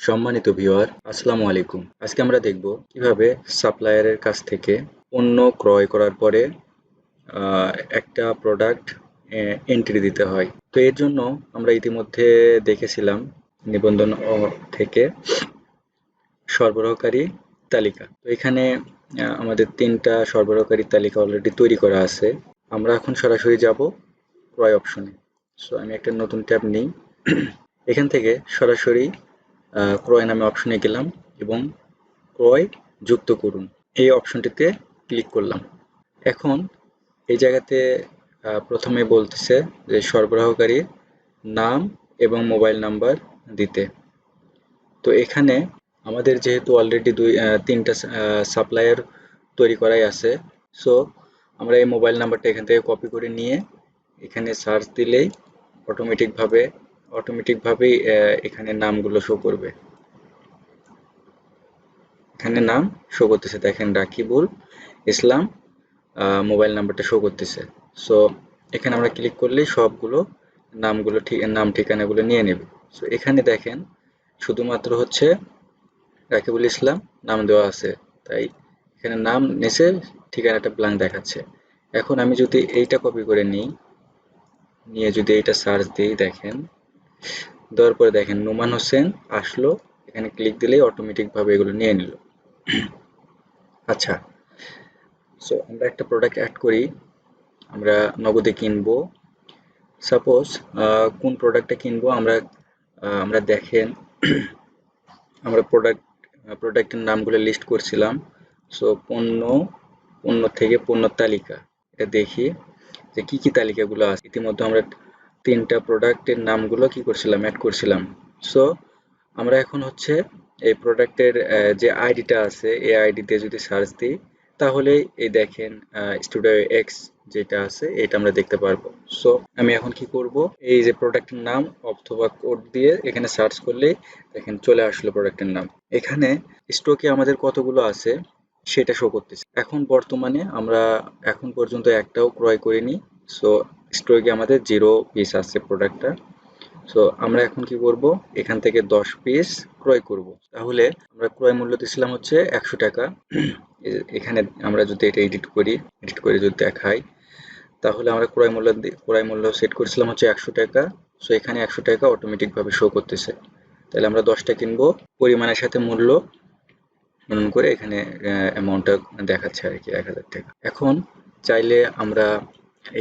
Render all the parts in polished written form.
সম্মানিত ভিউয়ার, আসসালামু আলাইকুম। আজকে আমরা দেখব কিভাবে সাপ্লায়ারের কাছ থেকে পণ্য ক্রয় করার পরে একটা প্রোডাক্ট এন্ট্রি দিতে হয়। তো এর জন্য আমরা ইতিমধ্যে দেখেছিলাম নিবন্ধন থেকে সরবরাহকারী তালিকা। তো এখানে আমাদের ৩টা সরবরাহকারী তালিকা অলরেডি তৈরি করা আছে। আমরা এখন সরাসরি যাব ক্রয় অপশনে। সো আমি একটা নতুন ট্যাব নিই। এখান থেকে সরাসরি ক্রয় নামে অপশনে গেলাম এবং ক্রয় যুক্ত করুন এই অপশনটিতে ক্লিক করলাম। এখন এই জায়গাতে প্রথমে বলতেছে যে সরবরাহকারীর নাম এবং মোবাইল নাম্বার দিতে। তো এখানে আমাদের যেহেতু অলরেডি ৩টা সাপ্লায়ার তৈরি করাই আছে, সো আমরা এই মোবাইল নাম্বারটা এখান থেকে কপি করে নিয়ে এখানে সার্চ দিলেই অটোমেটিকভাবেই এখানে নামগুলো শো করবে। এখানে নাম শো করতেছে, দেখেন রাকিবুল ইসলাম মোবাইল নাম্বারটা শো করতেছে। সো এখানে আমরা ক্লিক করলেই সবগুলো নাম ঠিকানাগুলো নিয়ে নেবে। সো এখানে দেখেন শুধুমাত্র হচ্ছে রাকিবুল ইসলাম নাম দেওয়া আছে, তাই এখানে নাম নিচে ঠিকানাটা ব্ল্যাঙ্ক দেখাচ্ছে। এখন আমি যদি এইটা কপি করে নিয়ে যদি এইটা সার্চ দিই, দেখেন দেওয়ার পরে দেখেন নোমান হোসেন আসলো। এখানে ক্লিক দিলেই অটোমেটিকভাবে এগুলো নিয়ে নিল। আচ্ছা, সো আমরা একটা প্রোডাক্ট অ্যাড করি, আমরা নগদে কিনবো। সাপোজ কোন প্রোডাক্টটা কিনবো আমরা দেখেন আমরা প্রোডাক্টের নামগুলো লিস্ট করছিলাম। সো পণ্য থেকে পণ্যর তালিকা, এটা দেখি যে কি তালিকাগুলো আছে। ইতিমধ্যে আমরা 3টা প্রোডাক্টের নামগুলো কি করছিলাম, অ্যাড করছিলাম। সো আমরা এখন হচ্ছে এই প্রোডাক্টের যে আইডিটা আছে এই আইডি দিয়ে যদি সার্চ দিই, তাহলে এই দেখেন স্টুডিও এক্স যেটা আছে এটা আমরা দেখতে পারবো। সো আমি এখন কি করব, এই যে প্রোডাক্টের নাম অথবা কোড দিয়ে এখানে সার্চ করলেই দেখেন চলে আসলো প্রোডাক্টের নাম। এখানে স্টকে আমাদের কতগুলো আছে সেটা শো করতেছে। এখন বর্তমানে আমরা এখন পর্যন্ত একটাও ক্রয় করিনি। সো স্টকে আমাদের 0 পিস আছে প্রোডাক্টটা। সো আমরা এখন কি করব, এখান থেকে 10 পিস ক্রয় করব। তাহলে আমরা ক্রয় মূল্য দিছিলাম হচ্ছে 100 টাকা। এখানে আমরা যদি এটা এডিট করে যদি দেখাই, তাহলে আমরা ক্রয় মূল্য সেট করেছিলাম হচ্ছে 100 টাকা। সো এখানে 100 টাকা অটোমেটিকভাবে শো করতেছে। তাহলে আমরা 10টা কিনবো, পরিমাণের সাথে মূল্য গণনা করে এখানে অ্যামাউন্টটা দেখাচ্ছে আর কি 1000 টাকা। এখন চাইলে আমরা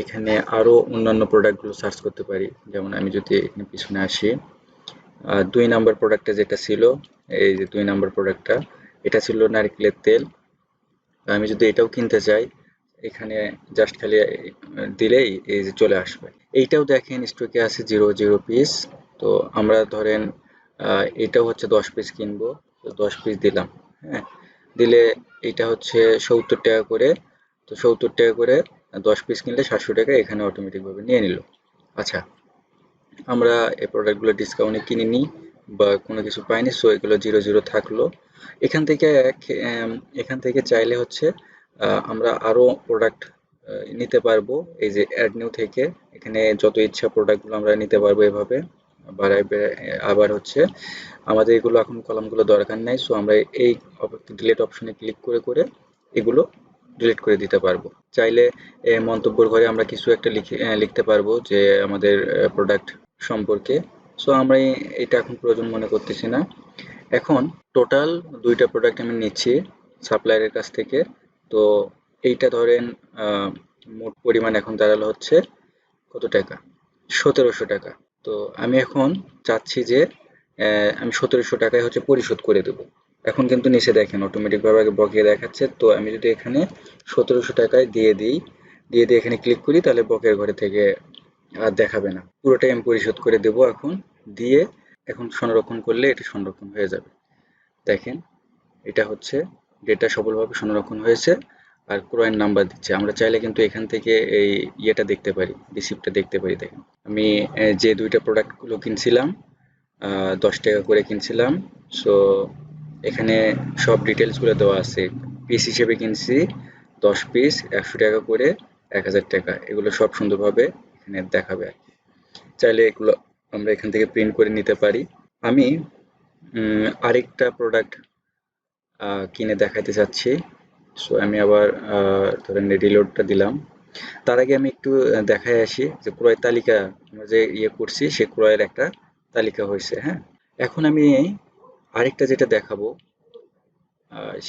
এখানে আরো অন্যান্য প্রোডাক্টগুলো সার্চ করতে পারি। যেমন আমি যদি এখানে পিছনে আসি, 2 নাম্বার প্রোডাক্টটা যেটা ছিল, এই যে 2 নাম্বার প্রোডাক্টটা, এটা ছিল নারকেলের তেল। আমি যদি এটাও কিনতে চাই, এখানে জাস্ট খালি দিলেই এই যে চলে আসবে। এইটাও দেখেন স্টকে আছে 0 পিস। তো আমরা ধরেন এটাও হচ্ছে 10 পিস কিনবো, তো 10 পিস দিলাম। হ্যাঁ, দিলে এটা হচ্ছে 70 টাকা করে। তো 70 টাকা করে 10 পিস কিনলে 700 টাকা এখানে অটোমেটিকভাবে নিয়ে নিল। আচ্ছা, আমরা এই প্রোডাক্টগুলো ডিসকাউন্টে কিনিনি বা কোনো কিছু পাইনি, সো এগুলো 0 থাকলো। এখান থেকে চাইলে হচ্ছে আমরা আরো প্রোডাক্ট নিতে পারবো। এই যে অ্যাড নিউ থেকে এখানে যত ইচ্ছা প্রোডাক্টগুলো আমরা নিতে পারবো এভাবে আবার হচ্ছে আমাদের এগুলো এখন কলামগুলো দরকার নাই। সো আমরা এই ডিলিট অপশনে ক্লিক করে এগুলো ডিলিট করে দিতে পারবো। চাইলে মন্তব্যের ঘরে আমরা কিছু একটা লিখতে পারবো যে আমাদের প্রোডাক্ট সম্পর্কে। সো আমরা এটা এখন প্রয়োজন মনে করতেছি না। এখন টোটাল 2টা প্রোডাক্ট আমি নিচ্ছি সাপ্লায়ারের কাছ থেকে। তো এইটা ধরেন মোট পরিমাণ এখন দাঁড়ালো হচ্ছে কত টাকা, 1700 টাকা। তো আমি এখন চাচ্ছি যে আমি 1700 টাকায় হচ্ছে পরিশোধ করে দেবো। এখন কিন্তু নিচে দেখেন অটোমেটিকভাবে আগে বকেয়া দেখাচ্ছে। তো আমি যদি এখানে 1700 টাকায় দিয়ে এখানে ক্লিক করি, তাহলে বকেয়ার ঘরে থেকে আর দেখাবে না, পুরোটাই আমি পরিশোধ করে দেবো। এখন সংরক্ষণ করলে এটা সংরক্ষণ হয়ে যাবে। দেখেন এটা হচ্ছে ডেটা সফলভাবে সংরক্ষণ হয়েছে আর ক্রয়ের নাম্বার দিচ্ছে। আমরা চাইলে কিন্তু এখান থেকে এই ইয়েটা দেখতে পারি, রিসিপ্টটা দেখতে পারি। দেখেন আমি যে 2টা প্রোডাক্টগুলো কিনছিলাম 10 টাকা করে কিনছিলাম। সো এখানে সব ডিটেলসগুলো দেওয়া আছে। পিস হিসেবে কিনছি 10 পিস 100 টাকা করে 1000 টাকা, এগুলো সব সুন্দরভাবে এখানে দেখাবে আর কি। চাইলে এগুলো আমরা এখান থেকে প্রিন্ট করে নিতে পারি। আমি আরেকটা প্রোডাক্ট কিনে দেখাতে চাচ্ছি। সো আমি আবার ধরেন রিলোডটা দিলাম। তার আগে আমি একটু দেখায় আসি যে ক্রয় তালিকা আমরা যে করছি সে ক্রয়ের একটা তালিকা হয়েছে। হ্যাঁ, এখন আমি আরেকটা যেটা দেখাবো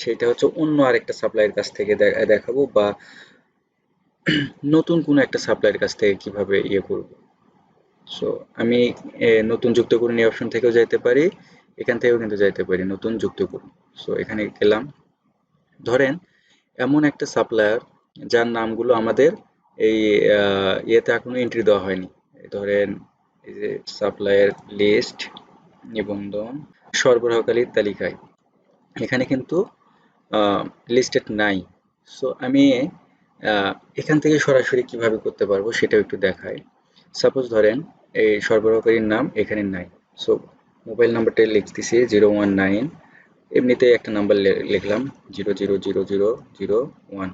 সেটা হচ্ছে অন্য আরেকটা সাপ্লাইয়ের কাছ থেকে দেখাবো, বা নতুন কোনো একটা সাপ্লাইয়ের কাছ থেকে কিভাবে করব। সো আমি নতুন যুক্ত করুন এই অপশন থেকেও যাইতে পারি, এখান থেকেও কিন্তু যাইতে পারি নতুন যুক্ত করুন। সো এখানে গেলাম। ধরেন এমন একটা সাপ্লায়ার যার নামগুলো আমাদের এই ইয়েতে এখনো এন্ট্রি দেওয়া হয়নি। ধরেন এই যে সাপ্লায়ার লিস্ট, নিবন্ধন, সরবরাহকারীর তালিকায় এখানে কিন্তু লিস্টেড নাই। সো আমি এখান থেকে সরাসরি কিভাবে করতে পারবো সেটাও একটু দেখাই। সাপোজ ধরেন এই সরবরাহকারীর নাম এখানে নাই। সো মোবাইল নাম্বারটা লিখতেছি 019, এমনিতে একটা নাম্বার লিখলাম 000001।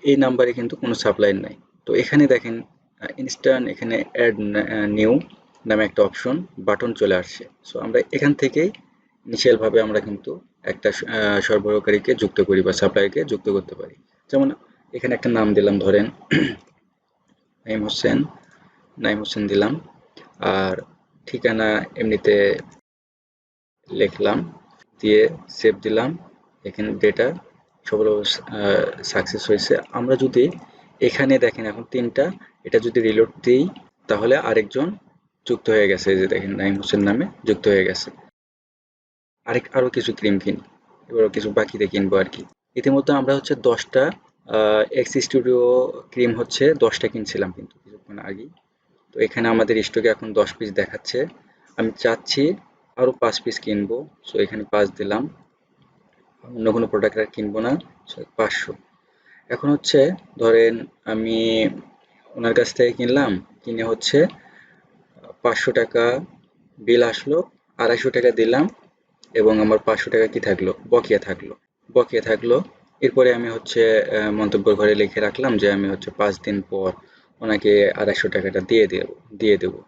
এই নাম্বারে কিন্তু কোনো সাপ্লায়ার নাই। তো এখানে দেখেন ইনস্ট্যান্ট এখানে অ্যাড নিউ নামে একটা অপশন বাটন চলে আসছে। সো আমরা এখান থেকেই ইনিশিয়াল ভাবে আমরা কিন্তু একটা সরবরাহকারীকে যুক্ত করি বা সাপ্লায়ারকে যুক্ত করতে পারি। যেমন এখানে একটা নাম দিলাম, ধরেন নাইম হোসেন, নাইম হোসেন দিলাম, আর ঠিকানা এমনিতে লিখলাম, দিয়ে সেভ দিলাম। এখানে ডেটা সবগুলো সাকসেস হয়েছে। আমরা যদি এখানে দেখেন এখন তিনটা, এটা যদি রিলোড দিই তাহলে আরেকজন যুক্ত হয়ে গেছে। এই যে দেখেন নাইম হোসেন নামে যুক্ত হয়ে গেছে। আরো কিছু ক্রিম কিনি, এবারও কিছু বাকিতে কিনবো আর কি। ইতিমধ্যে আমরা হচ্ছে 10টা এক্স স্টুডিও ক্রিম হচ্ছে 10টা কিনছিলাম কিন্তু কিছুক্ষণ আগেই। তো এখানে আমাদের স্টকে এখন 10 পিস দেখাচ্ছে। আমি চাচ্ছি আরো 5 পিস কিনবো। সো এখানে 5 দিলাম, অন্য কোনো প্রোডাক্ট আর কিনবো না। সো 500। এখন হচ্ছে ধরেন আমি ওনার কাছ থেকে কিনলাম, কিনে হচ্ছে 500 টাকা বিল আসলো, 250 টাকা দিলাম, এবং আমার 500 টাকা কি থাকলো, বকেয়া থাকলো। বকেয়া থাকলো। এরপরে আমি হচ্ছে মন্তব্যের ঘরে লিখে রাখলাম যে আমি হচ্ছে 5 দিন পর ওনাকে 250 টাকাটা দিয়ে দেবো।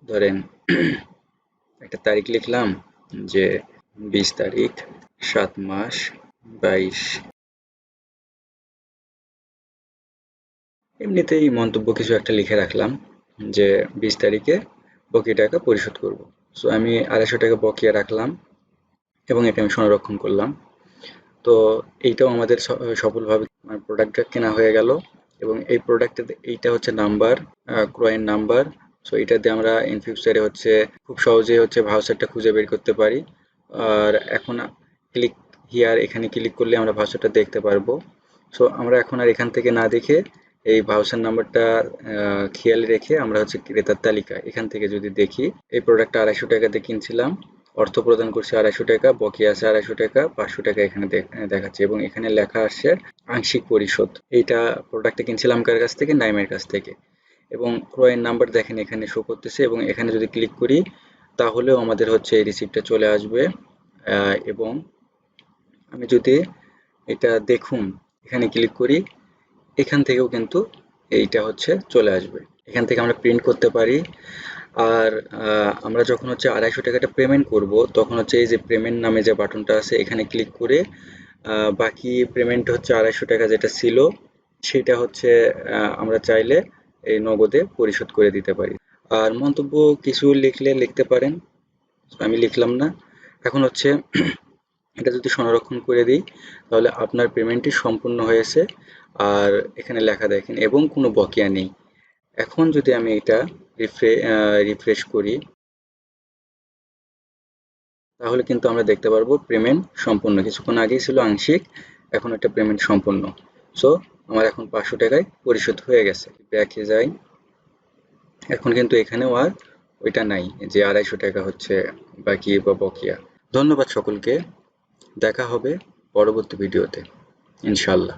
ধরেন একটা তারিখ লিখলাম যে 20 তারিখ 7 মাস 22। এমনিতেই মন্তব্য কিছু একটা লিখে রাখলাম যে 20 তারিখে বকেয়া টাকা পরিশোধ করব। সো আমি 250 টাকা বকেয়া রাখলাম এবং এটা আমি সংরক্ষণ করলাম। তো এইটাও আমাদের সফলভাবে প্রোডাক্টটা কেনা হয়ে গেল। এবং এই প্রোডাক্টে এইটা হচ্ছে নাম্বার, ক্রয়ের নাম্বার। সো এটা দিয়ে আমরা ইন ফিউচারে হচ্ছে খুব সহজেই হচ্ছে ভাউচারটা খুঁজে বের করতে পারি। আর এখন ক্লিক হিয়ার, এখানে ক্লিক করলে আমরা ভাউচারটা দেখতে পারবো। সো আমরা এখন আর এখান থেকে না দেখে এই ভাউচার নাম্বারটা খেয়াল রেখে আমরা হচ্ছে ক্রেতার তালিকা এখান থেকে যদি দেখি, এই প্রোডাক্টটা 250 টাকাতে কিনছিলাম, অর্থ প্রদান করছে 250 টাকা, বকেয়া আছে 250 টাকা, 500 টাকা এখানে দেখাচ্ছে এবং এখানে লেখা আসছে আংশিক পরিশোধ। এইটা প্রোডাক্টটা কিনছিলাম কার কাছ থেকে, নাইমের কাছ থেকে। এবং ক্রয়ের নাম্বার দেখেন এখানে শো করতেছে, এবং এখানে যদি ক্লিক করি তাহলেও আমাদের হচ্ছে এই রিসিপ্টটা চলে আসবে। এবং আমি যদি এটা দেখুন এখানে ক্লিক করি, এখান থেকেও কিন্তু এইটা হচ্ছে চলে আসবে। এখান থেকে আমরা প্রিন্ট করতে পারি। আর আমরা যখন হচ্ছে 250 টাকাটা পেমেন্ট করব তখন হচ্ছে এই যে পেমেন্ট নামে যে বাটনটা আছে এখানে ক্লিক করে বাকি পেমেন্ট হচ্ছে 250 টাকা যেটা ছিল সেটা হচ্ছে আমরা চাইলে এই নগদে পরিশোধ করে দিতে পারি। আর মন্তব্য কিছু লিখলে লিখতে পারেন, আমি লিখলাম না। এখন হচ্ছে এটা যদি সংরক্ষণ করে দিই তাহলে আপনার পেমেন্টটি সম্পূর্ণ হয়েছে। আর এখানে লেখা দেখেন এবং কোনো বকেয়া নেই। এখন যদি আমি এটা রিফ্রেশ করি তাহলে কিন্তু আমরা দেখতে পারবো পেমেন্ট সম্পূর্ণ। কিছুক্ষণ আগেই ছিল আংশিক, এখন একটা পেমেন্ট সম্পূর্ণ। সো আমার এখন 500 টাকায় পরিশোধ হয়ে গেছে। ব্যাকে যাই, এখন কিন্তু এখানেও আর ওইটা নাই যে 250 টাকা হচ্ছে বাকি বা বকেয়া। ধন্যবাদ সকলকে, দেখা হবে পরবর্তী ভিডিওতে ইনশাল্লাহ।